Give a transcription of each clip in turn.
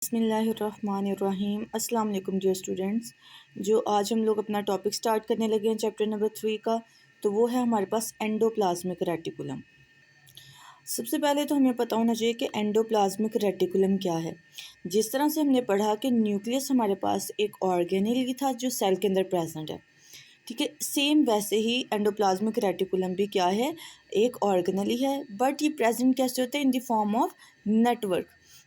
बिस्मिल्लाहिर्रहमानिर्रहीम। अस्सलाम वालेकुम डियर स्टूडेंट्स। जो आज हम लोग अपना टॉपिक स्टार्ट करने लगे हैं चैप्टर नंबर 3 का, तो वो है हमारे पास एंडोप्लाज्मिक रेटिकुलम। सबसे पहले तो हमें पता होना चाहिए कि एंडोप्लाज्मिक रेटिकुलम क्या है। जिस तरह से हमने पढ़ा कि न्यूक्लियस हमारे पास एक ऑर्गेनेल था जो सेल के अंदर प्रेजेंट है, ठीक है, सेम वैसे ही एंडोप्लाज्मिक रेटिकुलम भी क्या है, एक ऑर्गेनल ही है, बट ये प्रेजेंट कैसे होता है, in the form of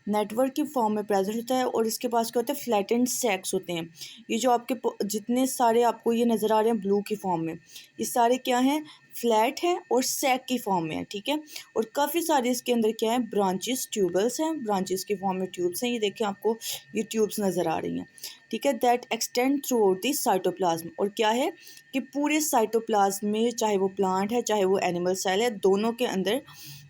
network की फॉर्म में प्रेजेंट होता है। और इसके पास क्या होता है, फ्लैटेंड सैक्स होते हैं। ये जो आपके जितने सारे आपको ये नज़र आ रहे हैं ब्लू की फॉर्म में, ये सारे क्या हैं, फ्लैट हैं और सैक की फॉर्म में है, ठीक है। और काफ़ी सारे इसके अंदर क्या है, ब्रांचेस, ट्यूबल्स हैं, ब्रांचेस की फॉर्म में ट्यूब्स हैं। ये देखें, आपको ये ट्यूब्स नज़र आ रही हैं, ठीक है। That extend through out the cytoplasm. और क्या है कि पूरे साइटोप्लाज्म में, चाहे वो प्लांट है चाहे वो एनिमल सेल है, दोनों के अंदर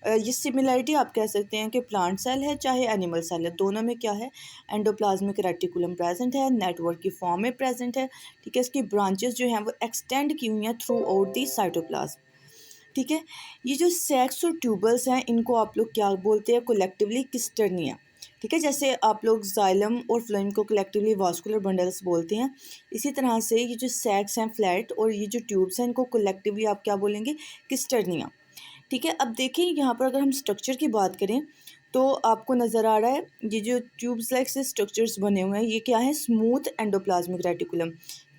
ये सिमिलरिटी आप कह सकते हैं कि प्लांट सेल है चाहे एनिमल सेल है, दोनों में क्या है, एंडोप्लाज्मिक रेटिकुलम प्रेजेंट है, नेटवर्क की फॉर्म में प्रेजेंट है, ठीक है। इसकी ब्रांचेस जो हैं वो एक्सटेंड की हुई हैं थ्रू आउट दी साइटोप्लाज्म, ठीक है। ये जो सेक्स और ट्यूबल्स हैं, इनको आप लोग क्या बोलते हैं, कोलेक्टिवली किस्टर्निया, ठीक है। जैसे आप लोग जाइलम और फ्लोएम को कलेक्टिवली वास्कुलर बंडल्स बोलते हैं, इसी तरह से ये जो सेक्स हैं फ्लैट और ये जो ट्यूब्स हैं, इनको कलेक्टिवली आप क्या बोलेंगे, किस्टर्निया, ठीक है। अब देखिए यहाँ पर अगर हम स्ट्रक्चर की बात करें तो आपको नज़र आ रहा है ये जो ट्यूब्स लाइक से स्ट्रक्चर्स बने हुए हैं, ये क्या है, स्मूथ एंडोप्लाज्मिक रेटिकुलम।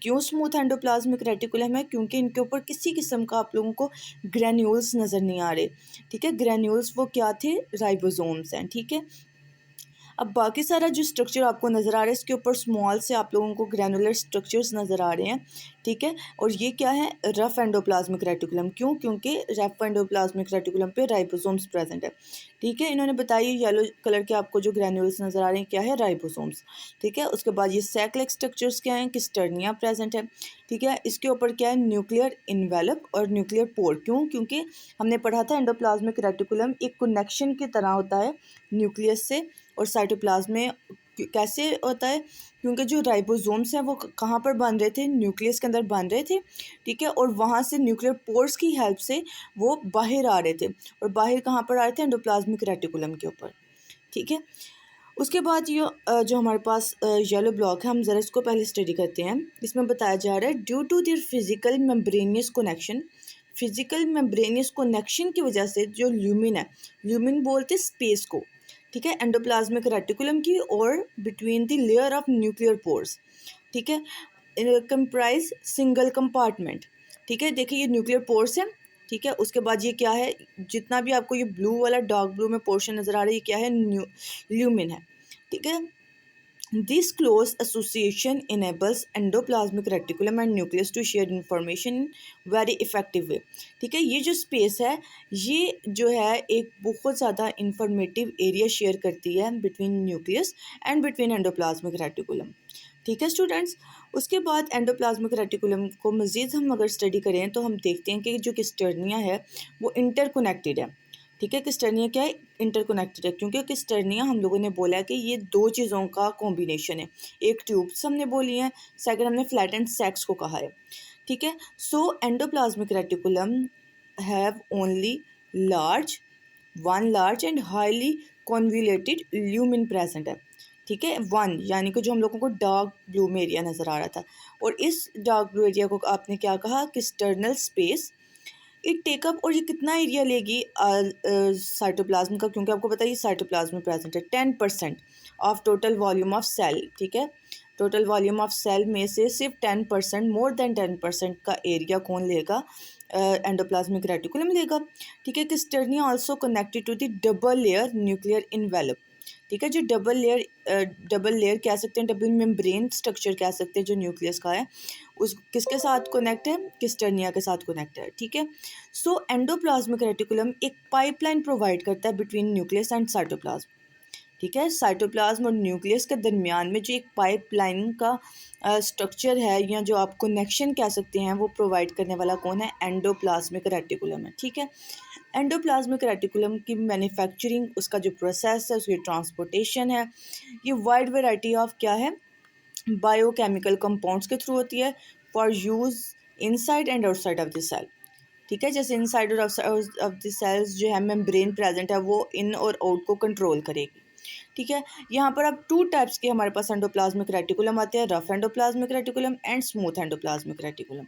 क्यों स्मूथ एंडोप्लाज्मिक रेटिकुलम है, क्योंकि इनके ऊपर किसी किस्म का आप लोगों को ग्रैन्यूल्स नज़र नहीं आ रहे, ठीक है। ग्रैन्यूल्स वो क्या थे, राइबोसोम्स हैं, ठीक है। अब बाकी सारा जो स्ट्रक्चर आपको नज़र आ रहा है, इसके ऊपर स्मॉल से आप लोगों को ग्रैनुलर स्ट्रक्चर्स नज़र आ रहे हैं, ठीक है। और ये क्या है, रफ एंडोप्लाज्मिक रेटिकुलम। क्यों, क्योंकि रफ एंडोप्लाज्मिक रेटिकुलम पे राइबोसोम्स प्रेजेंट है, ठीक है। इन्होंने बताया येलो कलर के आपको जो ग्रैनुल्स नज़र आ रहे हैं क्या है, राइबोसोम्स, ठीक है। उसके बाद ये सैक लाइक स्ट्रक्चर्स क्या हैं, किस्टर्निया प्रेजेंट है, ठीक है। इसके ऊपर क्या है, न्यूक्लियर इन्वेलप और न्यूक्लियर पोर। क्यों, क्योंकि हमने पढ़ा था एंडोप्लाज्मिक रेटिकुलम एक कनेक्शन की तरह होता है न्यूक्लियस से और साइटोप्लाज्म में। कैसे होता है, क्योंकि जो राइबोसोम्स हैं वो कहाँ पर बन रहे थे, न्यूक्लियस के अंदर बन रहे थे, ठीक है। और वहाँ से न्यूक्लियर पोर्स की हेल्प से वो बाहर आ रहे थे, और बाहर कहाँ पर आ रहे थे, एंडोप्लाज्मिक रेटिकुलम के ऊपर, ठीक है। उसके बाद ये जो हमारे पास येलो ब्लॉक है, हम ज़रा इसको पहले स्टडी करते हैं। इसमें बताया जा रहा है, due to their physical membranous connection, physical membranous connection की वजह से जो ल्यूमिन है, ल्यूमिन बोलते स्पेस को, ठीक है, एंडोप्लाज्मिक रेटिकुलम की और between the layer of nuclear pores, ठीक है, कंप्राइज सिंगल कंपार्टमेंट, ठीक है। देखिए ये न्यूक्लियर पोर्स है, ठीक है। उसके बाद ये क्या है, जितना भी आपको ये ब्लू वाला डार्क ब्लू में पोर्शन नज़र आ रहा है, ये क्या है, ल्यूमिन है, ठीक है। This close association enables endoplasmic reticulum and nucleus to share information very effective way, ठीक है। ये जो स्पेस है, ये जो है एक बहुत ज़्यादा इंफॉर्मेटिव एरिया शेयर करती है between nucleus and between endoplasmic reticulum, ठीक है स्टूडेंट्स। उसके बाद एंडोप्लाज्मिक रेटिकुलम को मज़ीद हम अगर स्टडी करें तो हम देखते हैं कि जो किस्टर्निया है वो इंटरकनेक्टेड है, ठीक है। किस्टर्निया क्या है, इंटरकनेक्टेड है, क्योंकि किस्टर्निया हम लोगों ने बोला है कि ये दो चीज़ों का कॉम्बिनेशन है। एक ट्यूब्स हमने बोली हैं, सेकंड हमने फ्लैटेंड सैक्स को कहा है, ठीक है। So endoplasmic reticulum have only large one large and highly convoluted lumen present है, ठीक है। वन यानी कि जो हम लोगों को डार्क ब्लू में एरिया नज़र आ रहा था, और इस डार्क ब्लू एरिया को आपने क्या कहा, किस्टर्नल स्पेस। इट टेकअप, और ये कितना एरिया लेगी साइटोप्लाज्म का, क्योंकि आपको पता है ये साइटोप्लाज्म में प्रेजेंट है, 10% of total volume of cell, ठीक है। टोटल वॉल्यूम ऑफ सेल में से सिर्फ 10%, मोर देन 10% का एरिया कौन लेगा, एंडोप्लाज्मिक रेटिकुलम लेगा, ठीक है। Cisternae also connected to the double layer nuclear envelope, ठीक है। जो डबल लेयर कह सकते हैं, डबल मेम्ब्रेन स्ट्रक्चर कह सकते हैं जो न्यूक्लियस का है, उस किसके साथ कनेक्ट है, किस्टर्निया के साथ कनेक्ट है, ठीक है। सो एंडोप्लाज्मिक रेटिकुलम एक पाइपलाइन प्रोवाइड करता है बिटवीन न्यूक्लियस एंड साइटोप्लाज्म, ठीक है। साइटोप्लाज्म और न्यूक्लियस के दरमियान में जो एक पाइपलाइन का स्ट्रक्चर है, या जो आप कनेक्शन कह सकते हैं, वो प्रोवाइड करने वाला कौन है, एंडोप्लाज्मिक रेटिकुलम है, ठीक है। एंडोप्लाज्मिक रेटिकुलम की मैन्युफैक्चरिंग, उसका जो प्रोसेस है, उसकी ट्रांसपोर्टेशन है, ये वाइड वैरायटी ऑफ क्या है, बायोकेमिकल कंपाउंड्स के थ्रू होती है, for use inside and outside of the cell, ठीक है। जैसे इनसाइड और आउटसाइड ऑफ द सेल्स जो है मेम्ब्रेन प्रेजेंट है, वो इन और आउट को कंट्रोल करेगी, ठीक है। यहाँ पर अब 2 टाइप्स के हमारे पास एंडोप्लाज्मिक रेटिकुलम आते हैं, rough endoplasmic reticulum and smooth endoplasmic reticulum.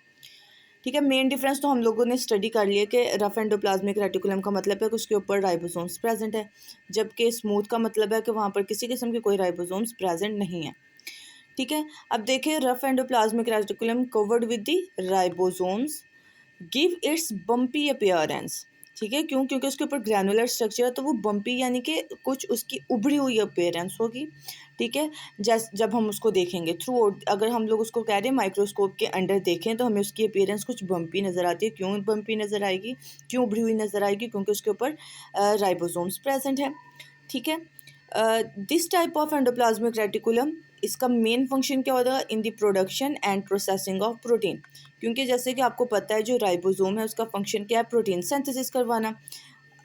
ठीक है। मेन डिफरेंस तो हम लोगों ने स्टडी कर लिया कि रफ एंडोप्लाज्मिक रेटिकुलम का मतलब है कि उसके ऊपर राइबोसोम्स प्रेजेंट है, जबकि स्मूथ का मतलब है कि वहाँ पर किसी किस्म के कोई राइबोसोम्स प्रेजेंट नहीं है। ठीक है। अब देखिए, rough endoplasmic reticulum covered with the ribosomes give its bumpy appearance. ठीक है। क्यों? क्योंकि उसके ऊपर ग्रैनुलर स्ट्रक्चर है, तो वो बम्पी यानी कि कुछ उसकी उभरी हुई अपीयरेंस होगी। ठीक है। जब हम उसको देखेंगे थ्रू, अगर हम लोग उसको कह रहे हैं माइक्रोस्कोप के अंडर देखें, तो हमें उसकी अपीयरेंस कुछ बम्पी नज़र आती है। क्यों बम्पी नज़र आएगी, क्यों उभरी हुई नज़र आएगी? क्योंकि उसके ऊपर राइबोसोम्स प्रेजेंट है। ठीक है। This type of endoplasmic reticulum, इसका मेन फंक्शन क्या होता है? In the production and processing of protein. क्योंकि जैसे कि आपको पता है जो राइबोसोम है उसका फंक्शन क्या है? प्रोटीन सिंथेसिस करवाना।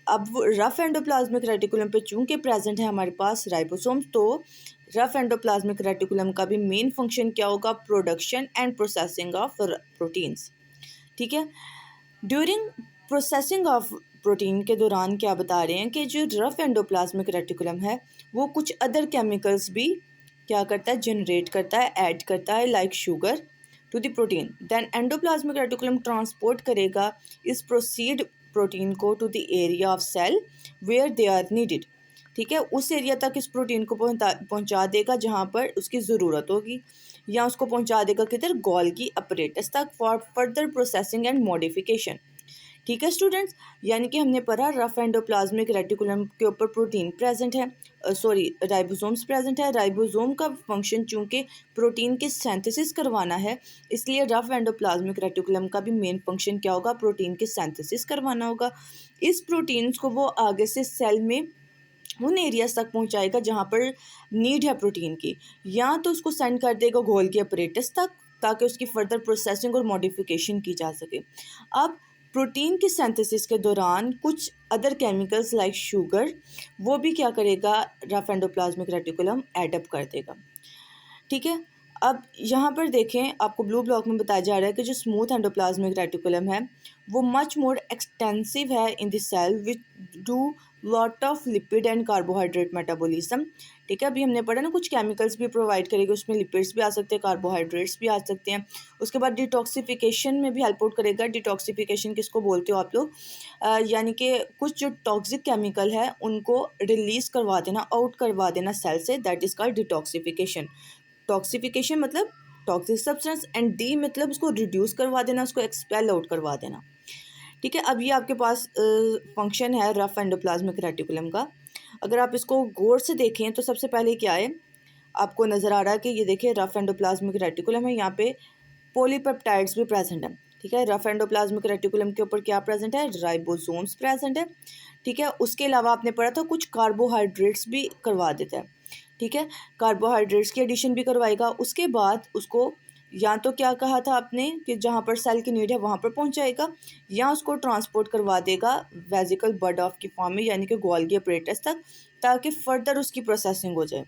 अब रफ एंडोप्लाज्मिक रेटिकुलम पे चूंकि प्रेजेंट है हमारे पास राइबोसोम्स, तो रफ एंडोप्लाज्मिक रेटिकुलम का भी मेन फंक्शन क्या होगा? Production and processing of proteins. ठीक है। ड्यूरिंग प्रोसेसिंग ऑफ प्रोटीन के दौरान क्या बता रहे हैं कि जो रफ एंडोप्लाज्मिक रेटिकुलम है वो कुछ अदर केमिकल्स भी क्या करता है? जनरेट करता है, ऐड करता है, like sugar to the protein. Then endoplasmic reticulum transport करेगा इस प्रोसीड प्रोटीन को to the area of cell where they are needed. ठीक है। उस एरिया तक इस प्रोटीन को पहुंचा देगा जहां पर उसकी ज़रूरत होगी, या उसको पहुंचा देगा किधर? गोल्गी अपरेटस तक for further processing and modification. ठीक है स्टूडेंट्स, यानी कि हमने पढ़ा रफ एंडोप्लाज्मिक रेटिकुलम के ऊपर प्रोटीन प्रेजेंट है, राइबोसोम्स प्रेजेंट है। राइबोसोम का फंक्शन चूंकि प्रोटीन की सिंथेसिस करवाना है, इसलिए रफ एंडोप्लाज्मिक रेटिकुलम का भी मेन फंक्शन क्या होगा? प्रोटीन की सिंथेसिस करवाना होगा। इस प्रोटीन्स को वो आगे से सेल में उन एरियाज तक पहुंचाएगा जहां पर नीड है प्रोटीन की, या तो उसको सेंड कर देगा गोल्गी अपरेटस तक ताकि उसकी फर्दर प्रोसेसिंग और मॉडिफिकेशन की जा सके। अब प्रोटीन की सिंथेसिस के दौरान कुछ अदर केमिकल्स लाइक शुगर, वो भी क्या करेगा? रफ एंडोप्लाज्मिक रेटिकुलम एडअप कर देगा। ठीक है। अब यहाँ पर देखें, आपको ब्लू ब्लॉक में बताया जा रहा है कि जो स्मूथ एंडोप्लाज्मिक रेटिकुलम है वो मच मोर एक्सटेंसिव है in the cell which do lot of lipid and carbohydrate metabolism. ठीक है। अभी हमने पढ़ा ना, कुछ केमिकल्स भी प्रोवाइड करेगा, उसमें लिपिड्स भी आ सकते हैं, कार्बोहाइड्रेट्स भी आ सकते हैं। उसके बाद डिटॉक्सिफिकेशन में भी हेल्प आउट करेगा। डिटॉक्सिफिकेशन किसको बोलते हो आप लोग? यानी कि कुछ जो टॉक्सिक केमिकल है उनको रिलीज करवा देना, आउट करवा देना सेल से, दैट इज कॉल्ड डिटॉक्सिफिकेशन। टॉक्सिफिकेशन मतलब टॉक्सिक सब्सटेंस, एंड डी मतलब उसको रिड्यूस करवा देना, उसको एक्सपेल आउट करवा देना। ठीक है। अब ये आपके पास फंक्शन है रफ एंडोप्लाज्मिक रेटिकुलम का। अगर आप इसको गौर से देखें तो सबसे पहले क्या है, आपको नज़र आ रहा है कि ये देखिए रफ एंडोप्लाज्मिक रेटिकुलम है, यहाँ पे पॉलीपेप्टाइड्स भी प्रेजेंट है। ठीक है। रफ एंडोप्लाज्मिक रेटिकुलम के ऊपर क्या प्रेजेंट है? राइबोसोम्स प्रेजेंट है। ठीक है। उसके अलावा आपने पढ़ा था कुछ कार्बोहाइड्रेट्स भी करवा देता है। ठीक है। कार्बोहाइड्रेट्स की एडिशन भी करवाएगा। उसके बाद उसको या तो क्या कहा था आपने कि जहाँ पर सेल की नीड है वहाँ पर पहुँचाएगा, या उसको ट्रांसपोर्ट करवा देगा वेजिकल बड ऑफ की फॉर्म में, यानी कि गोल्गी अपरेटस तक, ताकि फर्दर उसकी प्रोसेसिंग हो जाए।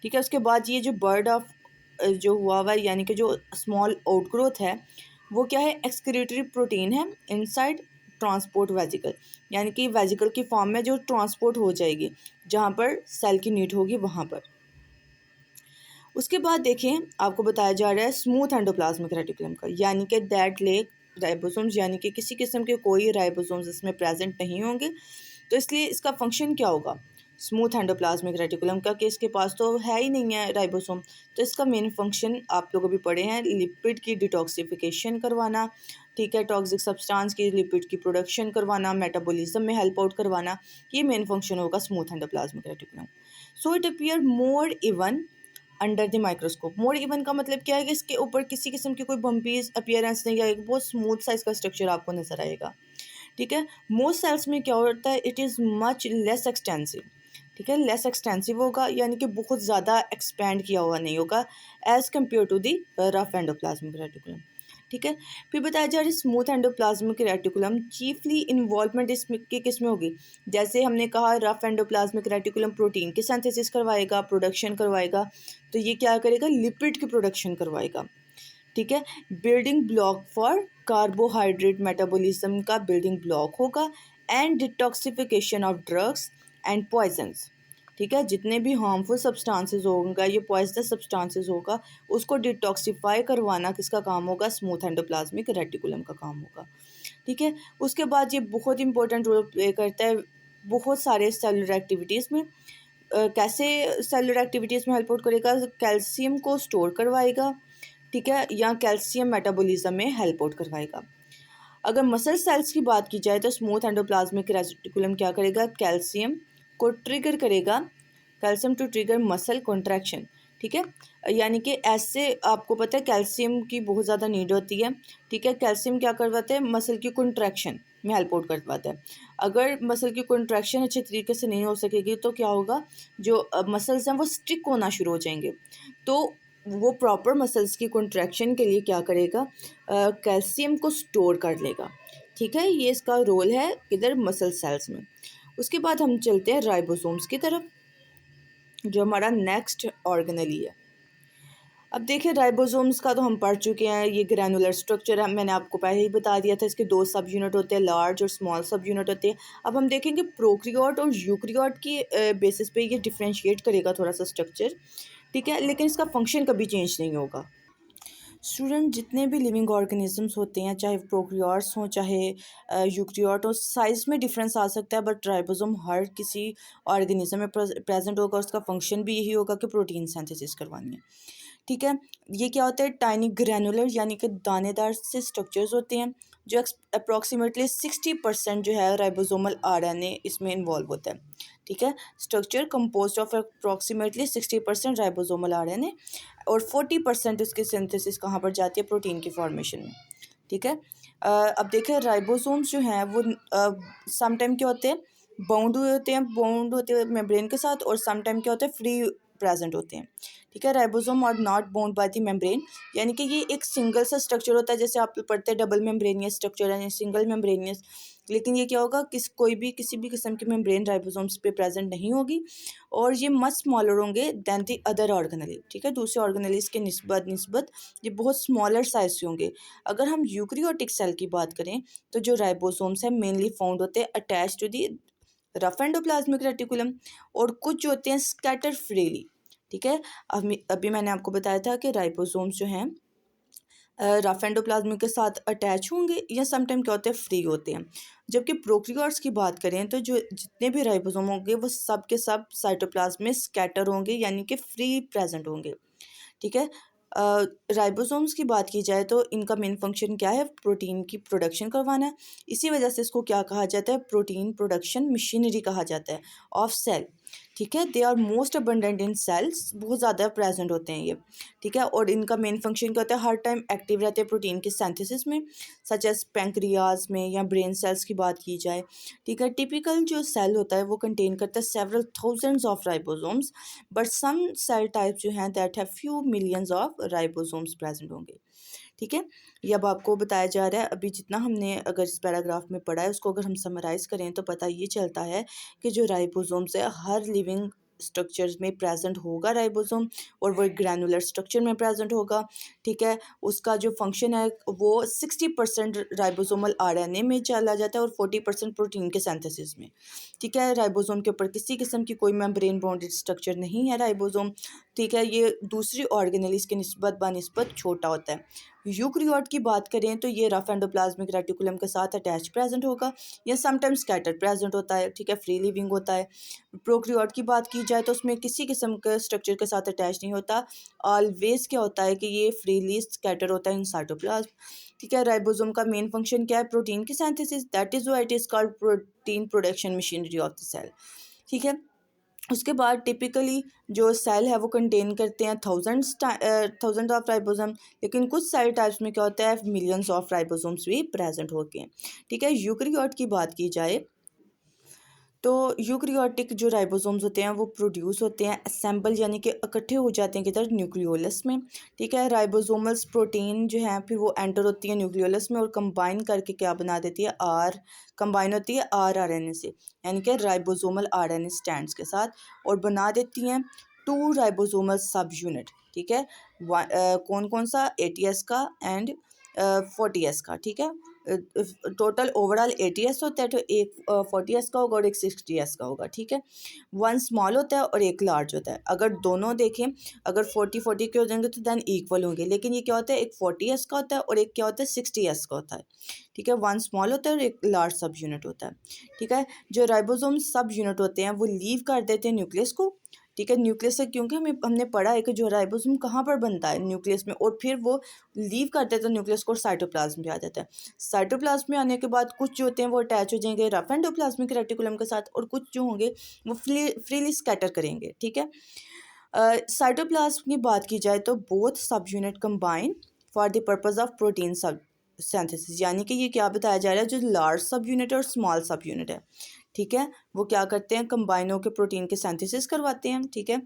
ठीक है। उसके बाद ये जो बर्ड ऑफ जो हुआ हुआ है, यानी कि जो स्मॉल आउटग्रोथ है, वो क्या है? एक्सक्रीटरी प्रोटीन है इनसाइड ट्रांसपोर्ट वेजिकल, यानी कि वेजिकल की फॉर्म में जो ट्रांसपोर्ट हो जाएगी जहाँ पर सेल की नीड होगी वहाँ पर। उसके बाद देखें, आपको बताया जा रहा है स्मूथ एंडोप्लाज्मिक रेटिकुलम का, यानी कि दैट लेक राइबोसोम्स, यानी कि किसी किस्म के कोई राइबोसोम्स इसमें प्रेजेंट नहीं होंगे। तो इसलिए इसका फंक्शन क्या होगा स्मूथ एंडोप्लाज्मिक रेटिकुलम का, कि इसके पास तो है ही नहीं है राइबोसोम। तो इसका मेन फंक्शन आप लोगों भी पढ़े हैं, लिपिड की डिटॉक्सिफिकेशन करवाना। ठीक है। टॉक्सिक सब्सटेंस की लिपिड की प्रोडक्शन करवाना, मेटाबॉलिज्म में हेल्प आउट करवाना, ये मेन फंक्शन होगा smooth endoplasmic reticulum. So it appear more even under the microscope. More even का मतलब क्या है कि इसके ऊपर किसी किस्म की कोई बम्पीज अपीयरेंस नहीं आएगी, बहुत स्मूथ सा इसका स्ट्रक्चर आपको नजर आएगा। ठीक है। मोस्ट सेल्स में क्या होता है? It is much less extensive. ठीक है। लेस एक्सटेंसिव होगा, यानी कि बहुत ज़्यादा एक्सपेंड किया हुआ नहीं होगा as compare to the rough endoplasmic reticulum. ठीक है। फिर बताया जा रहा है smooth endoplasmic reticulum chiefly involvement इसमें की किस में होगी? जैसे हमने कहा रफ एंडोप्लाज्मिक रेटिकुलम प्रोटीन की सिंथेसिस करवाएगा, प्रोडक्शन करवाएगा, तो ये क्या करेगा? लिपिड की प्रोडक्शन करवाएगा। ठीक है। Building block for carbohydrate metabolism का बिल्डिंग ब्लॉक होगा, and detoxification of drugs and poisons. ठीक है, जितने भी हार्मफुल सब्सटेंसेस होंगे, ये पॉइजनस सब्सटेंसेस होगा, उसको डिटॉक्सिफाई करवाना किसका काम होगा, स्मूथ एंडोप्लाज्मिक रेटिकुलम का काम होगा। ठीक है, उसके बाद ये बहुत इंपॉर्टेंट रोल प्ले करता है बहुत सारे सेलुलर एक्टिविटीज़ में। कैसे सेलुलर एक्टिविटीज़ में हेल्प आउट करेगा, कैल्शियम को स्टोर करवाएगा, ठीक है, या कैल्शियम मेटाबॉलिज्म में हेल्प आउट करवाएगा। अगर मसल सेल्स की बात की जाए तो स्मूथ एंडोप्लाज्मिक रेटिकुलम क्या करेगा, कैल्शियम को ट्रिगर करेगा, calcium to trigger muscle contraction. ठीक है, यानी कि ऐसे आपको पता है कैल्शियम की बहुत ज़्यादा नीड होती है। ठीक है, कैल्शियम क्या करवाता है, मसल की कॉन्ट्रैक्शन में हेल्प आउट करवाता है। अगर मसल की कॉन्ट्रैक्शन अच्छे तरीके से नहीं हो सकेगी तो क्या होगा, जो मसल्स हैं वो स्टिक होना शुरू हो जाएंगे। तो वो प्रॉपर मसल्स की कॉन्ट्रैक्शन के लिए क्या करेगा, कैल्शियम को स्टोर कर लेगा। ठीक है, ये इसका रोल है इधर मसल सेल्स में। उसके बाद हम चलते हैं राइबोसोम्स की तरफ, जो हमारा नेक्स्ट ऑर्गेनली है। अब देखिए राइबोसोम्स का तो हम पढ़ चुके हैं, ये ग्रैनुलर स्ट्रक्चर है, मैंने आपको पहले ही बता दिया था, इसके 2 सब यूनिट होते हैं, लार्ज और स्मॉल सब यूनिट होते हैं। अब हम देखेंगे प्रोकैरियोट और यूकैरियोट की बेसिस पे ये डिफ्रेंशिएट करेगा थोड़ा सा स्ट्रक्चर। ठीक है, लेकिन इसका फंक्शन कभी चेंज नहीं होगा। स्टूडेंट, जितने भी लिविंग ऑर्गेनिजम्स होते हैं, चाहे प्रोकैरियोट्स हों चाहे यूकैरियोट हो, साइज़ में डिफरेंस आ सकता है, बट राइबोसोम हर किसी ऑर्गेनिज्म में प्रेजेंट होगा। उसका फंक्शन भी यही होगा कि प्रोटीन सिंथेसिस करवानी है। ठीक है, ये क्या होता है, टाइनी ग्रैनुलर यानी कि दानेदार से स्ट्रक्चर्स होते हैं, जो अप्रॉक्सीमेटली 60% जो है राइबोसोमल आरएनए इसमें इन्वॉल्व होता है। ठीक है, structure composed of approximately 60% ribosomal RNA और 40% इसकी सिंथेसिस कहाँ पर जाती है, प्रोटीन की फॉर्मेशन में। ठीक है, अब देखिए राइबोसोम्स जो हैं वो सम टाइम क्या होते हैं, बाउंड होते हैं मेम्ब्रेन के साथ, और सम टाइम क्या होता है, फ्री प्रेजेंट होते हैं। ठीक है, ribosome are not bound by the membrane, यानी कि ये एक सिंगल सा स्ट्रक्चर होता है, जैसे आप पढ़ते हैं डबल मेम्ब्रेनियस स्ट्रक्चर है, सिंगल मेम्ब्रेनियस। लेकिन ये क्या होगा, किसी भी किस्म की मेम्ब्रेन राइबोसोम्स पे प्रेजेंट नहीं होगी, और ये मच स्मॉलर होंगे दैन दी अदर ऑर्गेनली। ठीक है, दूसरे ऑर्गेनलीज के निस्बत ये बहुत स्मॉलर साइज के होंगे। अगर हम यूकैरियोटिक सेल की बात करें तो जो राइबोसोम्स हैं मेनली फाउंड होते हैं attach to the rough endoplasmic reticulum, और कुछ जो होते हैं स्कैटर फ्रीली। ठीक है, अभी मैंने आपको बताया था कि राइबोसोम्स जो हैं रफ एंडोप्लाज्मिक के साथ अटैच होंगे या समटाइम क्या होते हैं, फ्री होते हैं। जबकि प्रोकैरियोट्स की बात करें तो जो जितने भी राइबोसोम होंगे वो सब के सब साइटोप्लाज्म में स्कैटर होंगे, यानी कि फ्री प्रेजेंट होंगे। ठीक है, राइबोसोम्स की बात की जाए तो इनका मेन फंक्शन क्या है, प्रोटीन की प्रोडक्शन करवाना है। इसी वजह से इसको क्या कहा जाता है, प्रोटीन प्रोडक्शन मशीनरी कहा जाता है ऑफ सेल। ठीक है, they are most abundant in cells, बहुत ज़्यादा प्रेजेंट होते हैं ये। ठीक है, और इनका मेन फंक्शन क्या होता है, हर टाइम एक्टिव रहते हैं प्रोटीन के सिंथेसिस में, सच एज पैंक्रियाज में या ब्रेन सेल्स की बात की जाए। ठीक है, टिपिकल जो सेल होता है वो कंटेन करता है several thousands of ribosomes, but some cell types जो हैं that have few millions of ribosomes present होंगे। ठीक है, ये अब आपको बताया जा रहा है, अभी जितना हमने अगर इस पैराग्राफ में पढ़ा है उसको अगर हम समराइज़ करें तो पता ये चलता है कि जो राइबोसोम्स है हर लिविंग स्ट्रक्चर्स में प्रेजेंट होगा राइबोसोम, और वो ग्रैनुलर स्ट्रक्चर में प्रेजेंट होगा। ठीक है, उसका जो फंक्शन है वो 60% राइबोसोमल आरएनए में चला जाता है और 40% प्रोटीन के सिंथेसिस में। ठीक है, राइबोसोम के ऊपर किसी किस्म की कोई मेम्ब्रेन बाउंडेड स्ट्रक्चर नहीं है राइबोसोम। ठीक है, ये दूसरी ऑर्गेनेलिस के निस्बत छोटा होता है। यूकैरियोट की बात करें तो ये रफ एंडोप्लाज्मिक रेटिकुलम के साथ अटैच प्रेजेंट होगा या समटाइम्स स्कैटर प्रेजेंट होता है। ठीक है, फ्री लिविंग होता है। प्रोकैरियोट की बात की जाए तो उसमें किसी किस्म के स्ट्रक्चर के साथ अटैच नहीं होता, ऑलवेज क्या होता है कि ये फ्रीली स्कैटर होता है इन साइटोप्लाज्म। ठीक है, राइबोसोम का मेन फंक्शन क्या है, प्रोटीन की synthesis, that is why it is called protein production machinery of the cell. ठीक है, उसके बाद टिपिकली जो सेल है वो कंटेन करते हैं थाउजेंड ऑफ राइबोसोम, लेकिन कुछ सेल टाइप्स में क्या होता है, मिलियंस ऑफ राइबोसोम्स भी प्रेजेंट होते हैं। ठीक है, यूकैरियोट की बात की जाए तो यूकैरियोटिक जो राइबोसोम्स होते हैं वो प्रोड्यूस होते हैं असेंबल, यानी कि इकट्ठे हो जाते हैं किधर, न्यूक्लियोलस में। ठीक है, राइबोसोमल्स प्रोटीन जो है फिर वो एंटर होती है न्यूक्लियोलस में और कंबाइन करके क्या बना देती है, कंबाइन होती है आरएनए से, यानी कि राइबोसोमल आरएनए स्टैंड्स के साथ, और बना देती हैं 2 राइबोसोमल सब यूनिट। ठीक है, कौन कौन सा, 80S का एंड 40S का। ठीक है, टोटल ओवरऑल 80s होता है, तो एक 40s का होगा और एक 60s का होगा, ठीक है। वन स्मॉल होता है और एक लार्ज होता है। अगर दोनों देखें, अगर 40-40 के हो जाएंगे तो देन इक्वल होंगे, लेकिन ये क्या होता है, एक 40s का होता है और एक क्या होता है, 60s का होता है, ठीक है। वन स्मॉल होता है और एक लार्ज सब यूनिट होता है, ठीक है। जो राइबोसोम सब यूनिट होते हैं वो लीव कर देते हैं न्यूक्लियस को, ठीक है। न्यूक्लियस से, क्योंकि हमने पढ़ा है कि जो राइबोसोम कहाँ पर बनता है, न्यूक्लियस में, और फिर वो लीव करते हैं तो न्यूक्लियस को साइटोप्लाज्म में आ जाता है। साइटोप्लाज्म में आने के बाद कुछ जो होते हैं वो अटैच हो जाएंगे रफ एंडोप्लाज्मिक रेटिकुलम के साथ, और कुछ जो होंगे वो फ्रीली स्कैटर करेंगे, ठीक है। साइटोप्लाज्म की बात की जाए तो बोथ सब unit combine for the purpose of protein सब सिंथेसिस, यानी कि ये क्या बताया जा रहा है, जो लार्ज सब यूनिट और स्मॉल सब यूनिट है, ठीक है, वो क्या करते हैं, कंबाइन होकर प्रोटीन के सिंथेसिस करवाते हैं, ठीक है।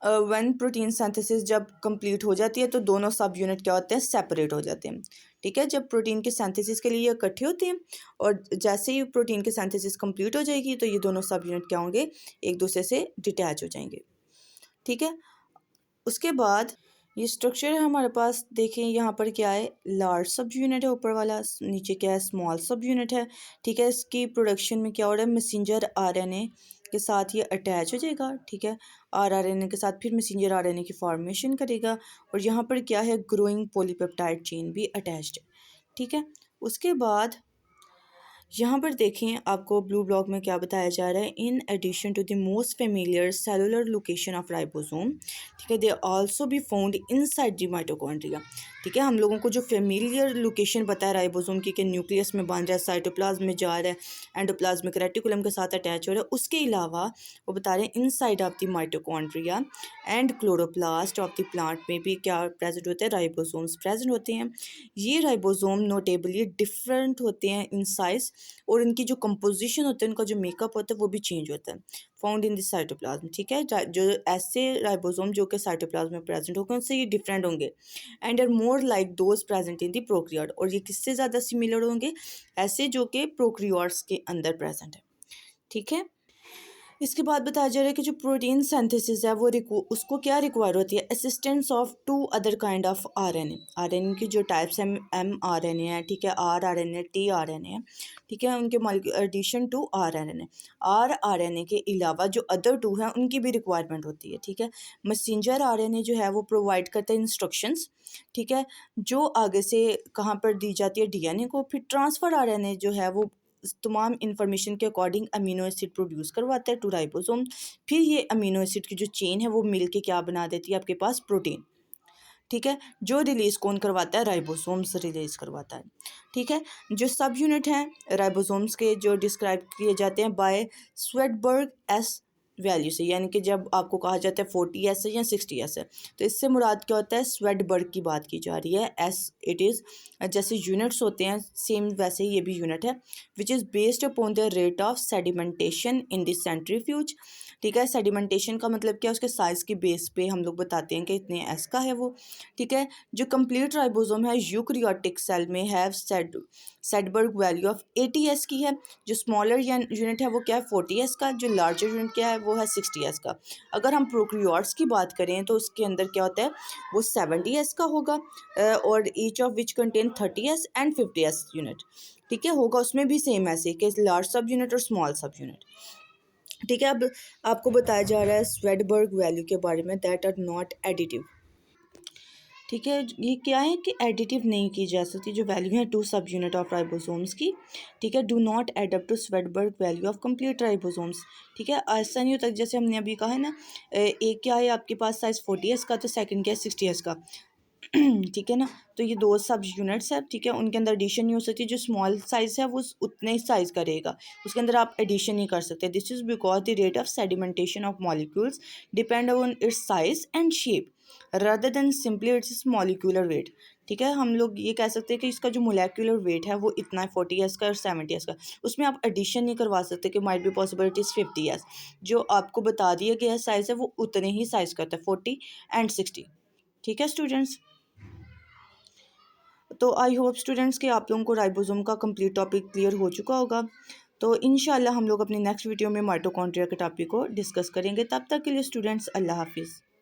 वन प्रोटीन सिंथेसिस जब कंप्लीट हो जाती है तो दोनों सब यूनिट क्या होते हैं, सेपरेट हो जाते हैं, ठीक है। जब प्रोटीन के सिंथेसिस के लिए ये इकट्ठे होते हैं, और जैसे ही प्रोटीन के सिंथेसिस कंप्लीट हो जाएगी तो ये दोनों सब यूनिट क्या होंगे, एक दूसरे से डिटैच हो जाएंगे, ठीक है। उसके बाद ये स्ट्रक्चर है हमारे पास, देखें यहाँ पर क्या है, लार्ज सब यूनिट है ऊपर वाला, नीचे क्या है, स्मॉल सब यूनिट है, ठीक है। इसकी प्रोडक्शन में क्या हो रहा है, मैसेंजर आरएनए के साथ ये अटैच हो जाएगा, ठीक है। आरएनए के साथ फिर मैसेंजर आरएनए की फॉर्मेशन करेगा, और यहाँ पर क्या है, ग्रोइंग पॉलीपेप्टाइड चेन भी अटैच्ड है, ठीक है। उसके बाद यहाँ पर देखें, आपको ब्लू ब्लॉक में क्या बताया जा रहा है, in addition to the most familiar cellular location of ribosome, ठीक है, they also be found inside the mitochondria, ठीक है। हम लोगों को जो फेमिलियर लोकेशन पता है राइबोसोम की, कि न्यूक्लियस में बन रहा है, साइटोप्लाज्म में जा रहा है, एंडोप्लाज्मिक रेटिकुलम के साथ अटैच हो रहा है, उसके अलावा वो बता रहे हैं inside of the mitochondria and chloroplast of the plant में भी क्या प्रेजेंट होते हैं, राइबोसोम्स प्रेजेंट होते हैं। ये राइबोसोम नोटेबली डिफरेंट होते हैं इन साइज, और इनकी जो कंपोजिशन होता है, इनका जो मेकअप होता है वो भी चेंज होता है, फाउंड इन द साइटोप्लाज्म, ठीक है। जो ऐसे राइबोसोम जो कि साइटोप्लाज्म में प्रेजेंट होंगे उनसे ये डिफरेंट होंगे, and are more like those present in the prokaryote, और ये किससे ज़्यादा सिमिलर होंगे, ऐसे जो कि प्रोकैरियोट्स के अंदर प्रेजेंट है, ठीक है। इसके बाद बताया जा रहा है कि जो प्रोटीन सिंथेसिस है वो उसको क्या रिक्वायर होती है, assistance of two other kind of RNA. RNA की जो टाइप्स हैं, mRNA है, ठीक है, rRNA, tRNA है, ठीक है, उनके एडिशन टू rRNA, rRNA के अलावा जो अदर टू हैं उनकी भी रिक्वायरमेंट होती है, ठीक है। मैसेंजर आरएनए जो है वो प्रोवाइड करता है इंस्ट्रक्शंस, ठीक है, जो आगे से कहाँ पर दी जाती है, डीएनए को। फिर ट्रांसफर आरएनए जो है वो तमाम इंफॉर्मेशन के अकॉर्डिंग अमीनो एसिड प्रोड्यूस करवाता है टू राइबोसोम, फिर ये अमीनो एसिड की जो चेन है वो मिल के क्या बना देती है, आपके पास प्रोटीन, ठीक है, जो रिलीज़ कौन करवाता है, राइबोसोम्स रिलीज़ करवाता है, ठीक है। जो सब यूनिट हैं राइबोसोम्स के, जो डिस्क्राइब किए जाते हैं बाय स्वेडबर्ग एस वैल्यू से, यानी कि जब आपको कहा जाता है 40s है या 60s है, तो इससे मुराद क्या होता है, स्वेडबर्ग की बात की जा रही है, एस इट इज़, जैसे यूनिट्स होते हैं सेम वैसे ही ये भी यूनिट है, which is based upon the rate of sedimentation in the centrifuge, ठीक है। सेडिमेंटेशन का मतलब क्या है, उसके साइज़ की बेस पे हम लोग बताते हैं कि इतने एस का है वो, ठीक है। जो कंप्लीट राइबोसोम है यूकैरियोटिक सेल में हैव सेडबर्ग वैल्यू ऑफ 80s की है, जो स्मॉलर यूनिट है वो क्या है, 40s का, जो लार्जर यूनिट क्या है वो है 60s का। अगर हम प्रोकैरियोट्स की बात करें तो उसके अंदर क्या होता है, वो 70s का होगा, और each of which contain 30s and 50s unit, ठीक है, होगा उसमें भी सेम ऐसे कि लार्ज सब यूनिट और स्मॉल सब यूनिट, ठीक है। अब आपको बताया जा रहा है स्वेडबर्ग वैल्यू के बारे में, दैट आर नॉट एडिटिव, ठीक है। ये क्या है कि एडिटिव नहीं की जा सकती जो वैल्यू है टू सब यूनिट ऑफ राइबोसोम्स की, ठीक है, do not add up to Svedberg value of complete ribosomes, ठीक है। ऐसा नहीं होता, जैसे हमने अभी कहा है ना, एक क्या है आपके पास साइज़ 40s का, तो सेकंड क्या है 60s का, ठीक है ना। तो ये दो सब यूनिट्स है, ठीक है, उनके अंदर एडिशन नहीं हो सकती, जो स्मॉल साइज़ है वो उतने ही साइज़ का रहेगा, उसके अंदर आप एडिशन नहीं कर सकते। This is because the rate of sedimentation of molecules depend on it's size and shape rather than simply it's molecular weight, ठीक है। हम लोग ये कह सकते हैं कि इसका जो मोलेक्युलर वेट है वो इतना है 40s का और 70s का, उसमें आप एडिशन नहीं करवा सकते कि माइट बी पॉसिबिलिटीज 50s, जो आपको बता दिया गया साइज़ है वो उतने ही साइज़ का होता है, 40 एंड 60, ठीक है स्टूडेंट्स। तो आई होप स्टूडेंट्स कि आप लोगों को राइबोसोम का कंप्लीट टॉपिक क्लियर हो चुका होगा। तो इंशाल्लाह हम लोग अपनी नेक्स्ट वीडियो में माइटोकॉन्ड्रिया के टॉपिक को डिस्कस करेंगे। तब तक के लिए स्टूडेंट्स, अल्लाह हाफिज़।